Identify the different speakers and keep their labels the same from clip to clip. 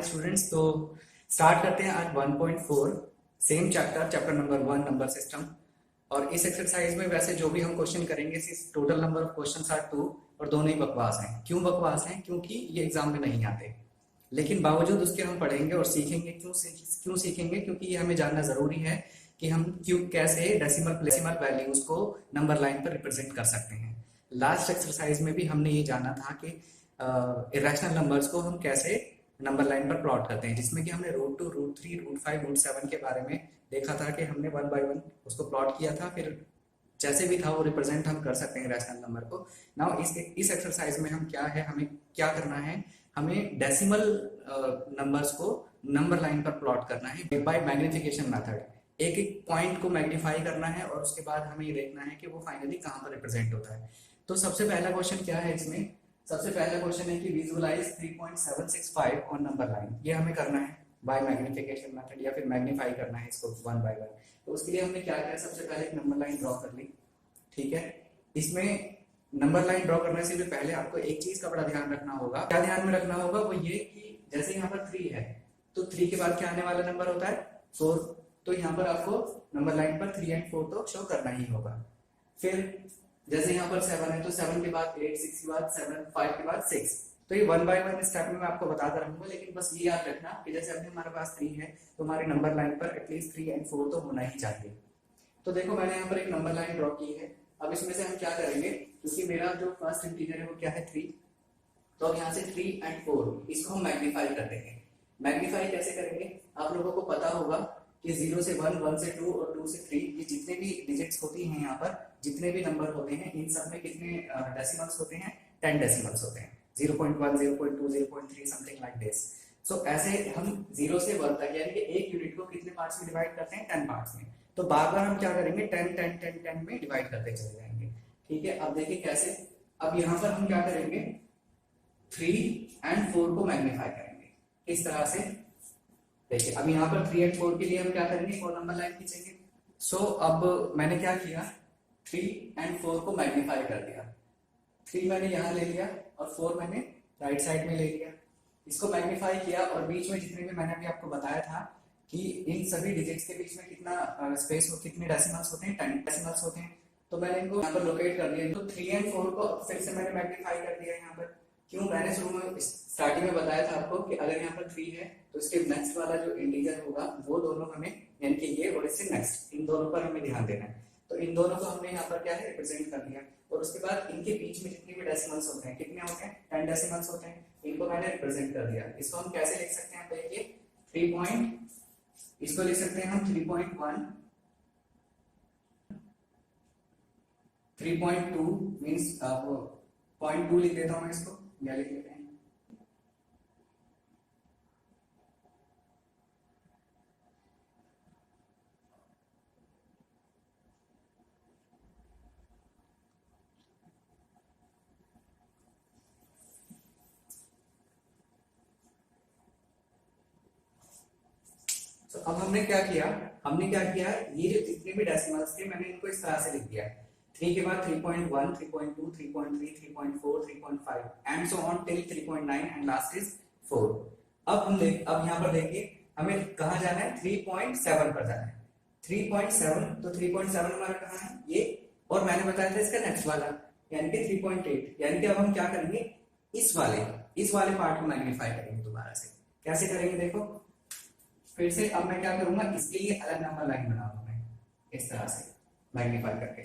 Speaker 1: Students, तो start करते हैं आज 1.4 same chapter number 1 number system. और इस एक्सरसाइज में वैसे जो भी हम क्वेश्चन करेंगे, total number of questions are 2 और दोनों ही बकवास हैं। क्यों बकवास हैं? क्योंकि ये एग्जाम में नहीं आते, लेकिन बावजूद उसके हम पढ़ेंगे और सीखेंगे। क्यों सीखेंगे? क्योंकि ये हमें जानना जरूरी है कि हम कैसे डेसिमल वैल्यूज को नंबर लाइन पर रिप्रेजेंट कर सकते हैं। लास्ट एक्सरसाइज में भी हमने ये जाना था कि इरेशनल नंबर्स को हम कैसे नंबर लाइन पर प्लॉट करते हैं, जिसमें कि हमने रूट 2, रूट 3, रूट 5, रूट 7 के बारे में देखा था कि हमने 1 बाय 1 उसको प्लॉट किया था। फिर जैसे भी था वो रिप्रेजेंट हम कर सकते हैं रैशनल नंबर को। नाउ इस एक्सरसाइज में हम क्या है, हमें क्या करना है, हमें डेसिमल नंबर्स को नंबर लाइन पर प्लॉट करना है बाय मैग्निफिकेशन मेथड। एक एक पॉइंट को मैग्नीफाई करना है और उसके बाद हमें ये देखना है कि वो फाइनली कहाँ पर रिप्रेजेंट होता है। तो सबसे पहला क्वेश्चन क्या है इसमें? सबसे पहला क्वेश्चन है कि विजुअलाइज 3.765 ऑन नंबर लाइन। ये हमें करना है बाय मैग्निफिकेशन मेथड या फिर मैग्नीफाई करना है इसको 1 बाय 1। तो उसके लिए हमने क्या किया, सबसे पहले एक नंबर लाइन ड्रॉ कर ली। ठीक है, इसमें नंबर लाइन ड्रॉ करने से भी पहले आपको एक चीज का बड़ा ध्यान रखना होगा। क्या ध्यान में रखना होगा? वो ये कि जैसे यहाँ पर 3 है तो 3 के बाद क्या आने वाला नंबर होता है 4। तो यहाँ पर आपको नंबर लाइन पर 3 और 4 तो शो करना ही होगा। फिर जैसे यहाँ पर 7 है तो 7 के बाद 8, 6 के बाद 7, 5 के बाद 6। तो ये 1 बाय 1 स्टेप में मैं आपको बताता रहूंगा, लेकिन बस ये याद रखना कि जैसे अभी हमारे पास 3 है तो हमारे नंबर लाइन पर एटलीस्ट 3 और 4 तो होना ही चाहिए। तो देखो मैंने यहाँ पर एक नंबर लाइन ड्रॉ की है। अब इसमें से हम क्या करेंगे, क्योंकि मेरा जो फर्स्ट इंटीजर है वो क्या है 3, तो अब यहाँ से 3 और 4 इसको हम मैग्नीफाई कर देंगे। मैग्नीफाई कैसे करेंगे? आप लोगों को पता होगा कि 0 से 1, 1 से 2 और 2 से 3 ये जितने भी डिजिट्स होती हैं, यहाँ पर जितने भी नंबर होते हैं, इन सब में कितने डेसिमल्स होते हैं? 10 डेसिमल्स होते हैं। 0.1, 0.2, 0.3 समथिंग लाइक दिस। सो ऐसे हम 0 से 1 तक यानी कि एक यूनिट को कितने पार्ट्स में डिवाइड करते हैं? 10 पार्ट्स में। तो बार बार हम क्या करेंगे? 10, 10, 10, 10 में डिवाइड करते चले जाएंगे। ठीक है, अब देखिए कैसे। अब यहाँ पर हम क्या करेंगे, 3 और 4 को मैग्नीफाई करेंगे इस तरह से। देखिए अब यहाँ पर 3 और 4 के लिए हम क्या करेंगे, और नंबर लाइन खींचेंगे। सो अब मैंने क्या किया, 3 और 4 को मैग्नीफाई कर दिया। 3 मैंने यहाँ ले लिया और 4 मैंने राइट साइड में ले लिया। इसको मैग्नीफाई किया और बीच में जितने भी मैंने अभी आपको बताया था कि इन सभी डिजिट्स के बीच में कितना स्पेस हो, कितने डेसिमल्स होते हैं? 10 डेसिमल्स होते हैं। तो मैंने इनको यहाँ पर लोकेट कर दिया। तो 3 और 4 को फिर से मैंने मैग्नीफाई कर दिया यहाँ पर। क्यों? मैंने शुरू में स्टार्टिंग में बताया था आपको कि अगर यहाँ पर 3 है तो इसके नेक्स्ट वाला जो इंटीजर होगा वो दोनों हमें, यानी कि ये और इससे नेक्स्ट, इन दोनों पर हमें ध्यान देना है। तो इन दोनों को हमने यहाँ पर क्या है, रिप्रेजेंट कर दिया। और उसके बाद इनके बीच में जितने भी डेसिमल्स होते हैं, कितने होते हैं? 10 डेसिमल्स होते हैं। इनको मैंने रिप्रेजेंट कर दिया। इसको हम कैसे लिख सकते हैं? देखिए 3 इसको लिख सकते हैं हम 3.1, 3.2 मीन्स 0.2 लिख देता हूं मैं इसको, या लिख लेते हैं। तो अब हमने क्या किया, ये जो जितने भी डेसिमल्स थे मैंने इनको इस तरह से लिख दिया। 3 के बाद 3.1, 3.2, 3.3, 3.4, 3.5 and so on till 3.9 and last is 4। अब यहाँ पर देखिए हमें कहाँ जाना है? 3.7 पर जाना है। 3.7, तो 3.7 हमारा कहाँ है? ये। और मैंने बताया था इसका नेक्स्ट वाला यानी कि 3.8। यानी कि अब हम क्या करेंगे, इस वाले पार्ट को मैग्नीफाई करेंगे दोबारा से। कैसे करेंगे देखो, फिर से अब मैं क्या करूंगा, इसके लिए अलग नंबर लाइन बनाऊंगा मैं इस तरह से मैग्नीफाई करके।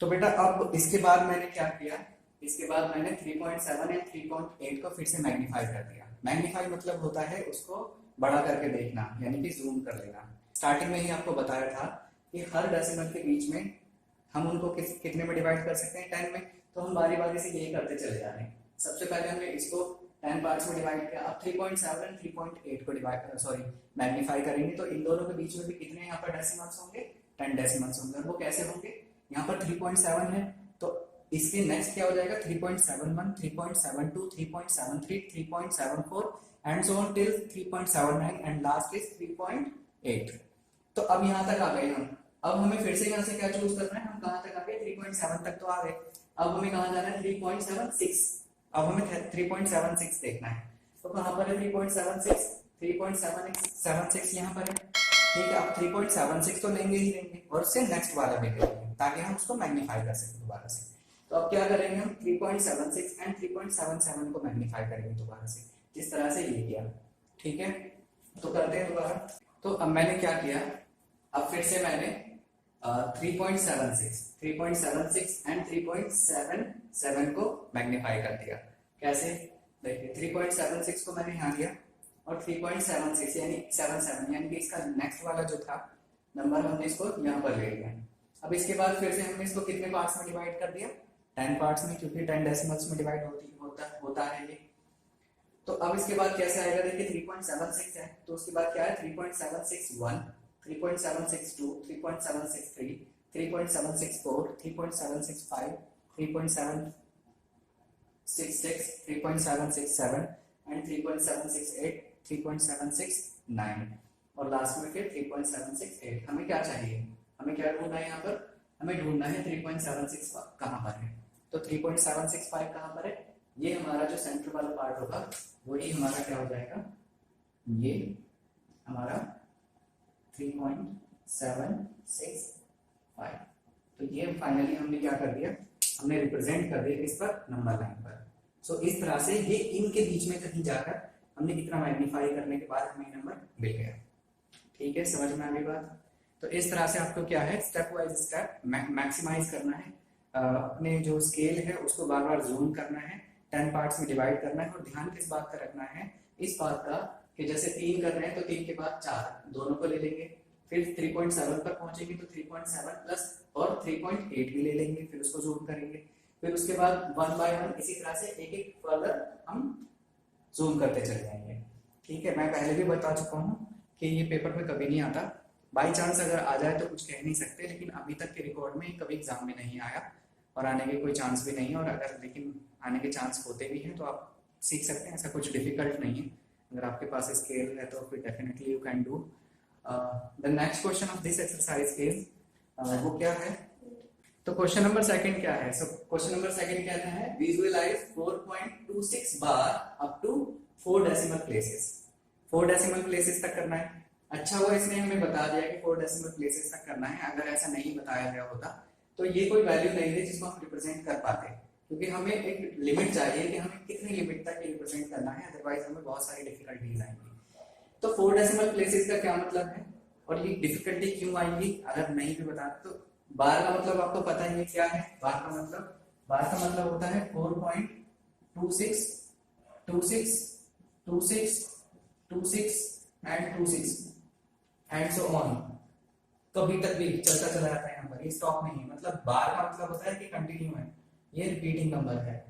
Speaker 1: तो बेटा अब इसके बाद मैंने क्या किया, इसके बाद मैंने 3.7 और 3.8 को फिर से मैग्नीफाई कर दिया। मैग्नीफाई मतलब होता है उसको बड़ा करके देखना, यानी कि जूम कर लेना। स्टार्टिंग में ही आपको बताया था कि हर डेसिमल के बीच में हम उनको कितने में डिवाइड कर सकते हैं? 10 में। तो हम बारी बारी से यही करते चले जा रहे हैं। सबसे पहले हमने इसको 10 पार्ट्स में डिवाइड किया। अब 3.7 और 3.8 को मैग्नीफाई करेंगे तो इन दोनों के बीच में भी कितने यहाँ पर डेसिमल्स होंगे? 10 डेसिमल्स होंगे। और वो कैसे होंगे? यहाँ पर 3.7 है तो इसके नेक्स्ट क्या हो जाएगा? 3.71, 3.72, 3.73, 3.74 and so on till 3.79 and last is 3.8। तो अब यहाँ तक आ गए हम। अब हमें फिर से यहाँ से क्या चूज करना है? हम कहाँ तक आ गए? 3.7 तक तो आ गए। अब हमें कहाँ जाना है? 3.76। अब हमें 3.76 देखना है। तो कहाँ पर है 3.76? 3.76 यहाँ पर है, ठीक है। अब 3.76 तो लेंगे ही लेंगे और उससे नेक्स्ट वाला भी लेंगे ताकि हम उसको मैग्नीफाई कर सकें दोबारा से। तो अब क्या करेंगे हम 3.76 एंड 3.77 को मैग्नीफाई करेंगे दोबारा से, जिस तरह से ये किया, ठीक है। तो करते हैं दोबारा। तो अब मैंने क्या किया, अब फिर से मैंने 3.76 एंड 3.77 को मैग्नीफाई कर दिया। कैसे, देखिए 3.76 को मैंने यहाँ लिया और 3.76 यानी 77 यानी कि इसका नेक्स्ट वाला जो था नंबर हमने इसको यहाँ पर ले लिया। अब इसके बाद फिर से हमने इसको कितने पार्ट्स में डिवाइड कर दिया, 10 पार्ट्स में, क्योंकि 10 डेसिमल्स में डिवाइड होता है ये। तो अब इसके बाद कैसे आएगा, देखिए 3.76 है तो उसके बाद क्या है 3.761, 3.762, 3.763, 3.764, 3.765, 3.766, 3.767 एंड 3.768, 3.769 और लास्ट में फिर 3.768। हमें क्या चाहिए, हमें क्या ढूंढना है यहाँ पर, हमें ढूंढना है 3.76 कहाँ पर है। तो 3.765 कहाँ पर है, ये हमारा जो सेंटर वाला पार्ट होगा वही हमारा क्या हो जाएगा, ये हमारा 3.765। तो ये फाइनली हमने क्या कर दिया, हमने रिप्रेजेंट कर दिया इस पर नंबर लाइन पर। सो इस तरह से ये इनके बीच में कहीं जाकर हमने इतना मैग्नीफाई करने के बाद हमें नंबर मिल गया, ठीक है। समझ में आ गई बात। तो इस तरह से आपको क्या है, स्टेप वाइज स्टेप मैक्सिमाइज करना है, अपने जो स्केल है उसको बार बार जूम करना है, 10 पार्ट्स में डिवाइड करना है। और ध्यान किस बात का रखना है, इस बात का कि जैसे 3 कर रहे हैं तो 3 के बाद 4 दोनों को ले लेंगे, फिर 3.7 पर पहुंचेंगे तो 3.7 प्लस और 3.8 भी ले लेंगे, फिर उसको जूम करेंगे, फिर उसके बाद 1 बाय 1 इसी तरह से एक एक फर्दर हम जूम करते चले जाएंगे, ठीक है। मैं पहले भी बता चुका हूँ कि ये पेपर में कभी नहीं आता, बाई चांस अगर आ जाए तो कुछ कह नहीं सकते, लेकिन अभी तक के रिकॉर्ड में कभी एग्जाम में नहीं आया और आने के कोई चांस भी नहीं है। और अगर लेकिन आने के चांस होते भी हैं तो आप सीख सकते हैं, ऐसा कुछ डिफिकल्ट नहीं है। अगर आपके पास स्केल है तो फिर definitely you can do. The next question of this exercise is, वो क्या है, तो क्वेश्चन नंबर सेकंड क्या है। सो क्वेश्चन नंबर सेकंड कहता है विजुअलाइज 4.26 बार up to 4 decimal places. 4 decimal places तक करना है। अच्छा हुआ इसने हमें बता दिया कि 4 डेसिमल प्लेसेस तक करना है, अगर ऐसा नहीं बताया गया होता तो ये कोई वैल्यू नहीं थी जिसको हम रिप्रेजेंट कर पाते, क्योंकि हमें एक लिमिट चाहिए कि हमें कितनी लिमिट तक रिप्रेजेंट करना है, अदरवाइज हमें बहुत सारी डिफिकल्टीज आएंगी। तो 4 डेसिमल प्लेसेस का क्या मतलब है और ये डिफिकल्टी क्यों आएंगी अगर नहीं भी बता तो। बार का मतलब आपको पता ही है क्या है, बार का मतलब होता है 4.26 26 26 26 एंड 26 एंड सो ऑन, कभी तक भी चलता चला जाता है नंबर, ये स्टॉप नहीं है। मतलब बार का मतलब होता है कि कंटिन्यू है, ये रिपीटिंग नंबर है,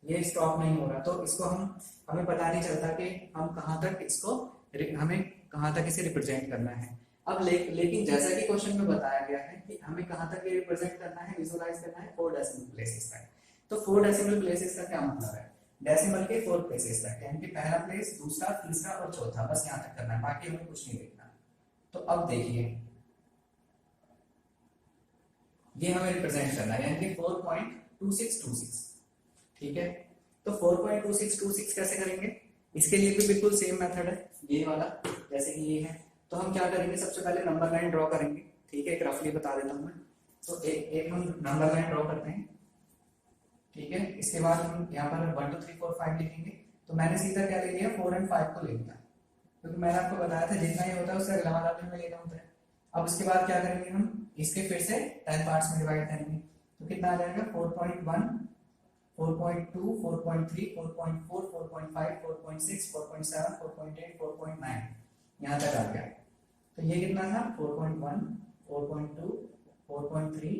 Speaker 1: ये स्टॉप नहीं हो रहा। तो इसको हमें पता नहीं चलता कि हम कहाँ तक इसको हमें कहाँ तक इसे रिप्रेजेंट करना है। अब लेकिन जैसा कि क्वेश्चन में बताया गया है कि हमें कहाँ तक ये रिप्रेजेंट करना है, विजुअलाइज करना है 4 डेसिमल प्लेसेस तक। तो 4 डेसिमल प्लेसेस का क्या मतलब है, डेसिमल के 4 प्लेसेस तक, यानी कि पहला प्लेस, दूसरा, तीसरा और चौथा, बस यहाँ तक करना है, बाकी हमें कुछ नहीं देखना। तो अब देखिए ये हमें रिप्रेजेंट करना है, यानी कि 4.2626, ठीक है। तो 4.2626 कैसे करेंगे, इसके लिए भी बिल्कुल सेम मेथड है ये वाला, जैसे कि ये है। तो हम क्या करेंगे, सबसे पहले नंबर लाइन ड्रॉ करेंगे, ठीक है, एक रफली बता देता हूं मैं। तो एक हम नंबर लाइन ड्रॉ करते हैं, ठीक है। इसके बाद हम यहाँ पर 1 2 3 4 5 लिखेंगे। तो मैंने सीधा क्या ले लिया, 4 और 5 को ले लिया, क्योंकि मैंने आपको बताया था जितना ही होता है उससे अगला वाला भी में लेना होता है। अब उसके बाद क्या करेंगे, हम इसके फिर से 10 पार्ट्स में डिवाइड करेंगे। तो कितना आ जाएगा, 4.1 4.2 4.3 4.4 4.5 4.6 4.7 4.8 4.9 यहाँ तक आ गया। तो ये कितना था, 4.1 4.2 4.3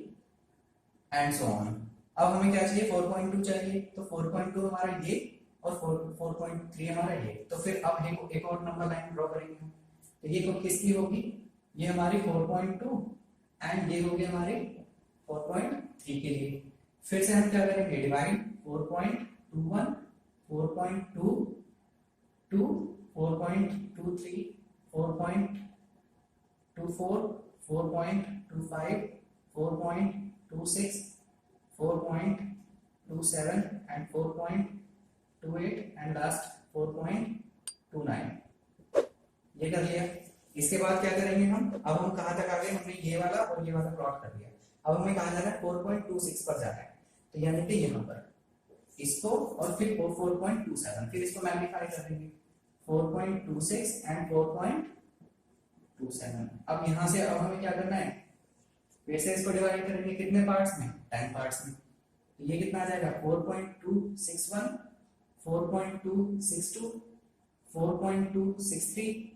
Speaker 1: एंड सो ऑन। अब हमें क्या चाहिए, 4.2 चाहिए। तो 4.2 हमारा ये और 4.3 हमारा ये। तो फिर अब एक और नंबर लाइन ड्रॉ करेंगे हम। तो ये किसकी होगी, ये हमारी 4.2 एंड ये होगी हमारे 4.3 के लिए। फिर से हम क्या करेंगे, डिवाइड 4.21 4.22 4.23 4.24 4.25 4.26 4.27 and 4.28 and last 4.29। ये कर लिया। इसके बाद क्या करेंगे हम, अब हम कहाँ तक आ गए, हमने ये वाला और ये वाला प्लॉट कर दिया। अब हमें कहाँ जाना है, 4.26 पर जाना है। तो यानी कि यहाँ पर इसको और फिर 4.27, फिर इसको मैग्नीफाई कर देंगे 4.26 एंड 4.27। अब यहाँ से अब हमें क्या करना है, फिर से इसको डिवाइड करेंगे कितने पार्ट्स में, 10 पार्ट्स में। तो ये कितना आ जाएगा 4.261, 4.262, 4.263,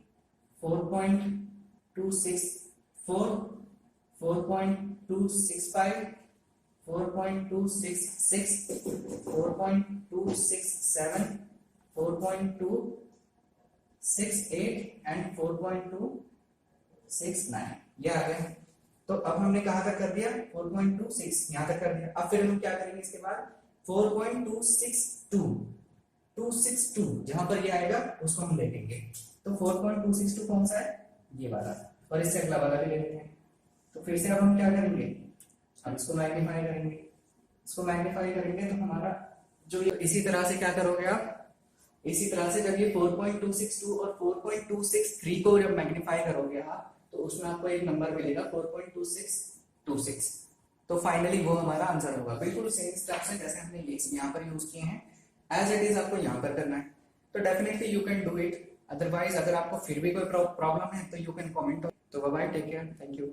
Speaker 1: 4.264, 4.265, 4.266, 4.267, 4.268 एंड 4.269, ये आ गया। तो अब हमने कहां तक कर दिया, 4.26 यहां तक कर दिया। अब फिर हम क्या करेंगे इसके बाद 4.262 जहां पर ये आएगा उसको हम देखेंगे। तो 4.262 कौन सा है, ये वाला, और इससे अगला वाला भी ले लेते हैं। तो फिर से अब हम क्या करेंगे, हम इसको मैग्नीफाई करेंगे। इसको मैग्नीफाई करेंगे तो हमारा जो इसी तरह से क्या करोगे आप, इसी तरह से जब ये 4.262 और 4.263 को जब मैग्नीफाई करोगे आप, तो उसमें आपको एक नंबर मिलेगा 4.2626। तो फाइनली वो हमारा आंसर होगा, बिल्कुल सेम स्टेप से जैसे हमने ये यहाँ पर यूज किए हैं, एज इट इज आपको यहाँ पर करना है। तो definitely you can do it. Otherwise अगर आपको फिर भी कोई प्रॉब्लम है तो यू कैन कमेंट। तो bye bye, take care, thank you.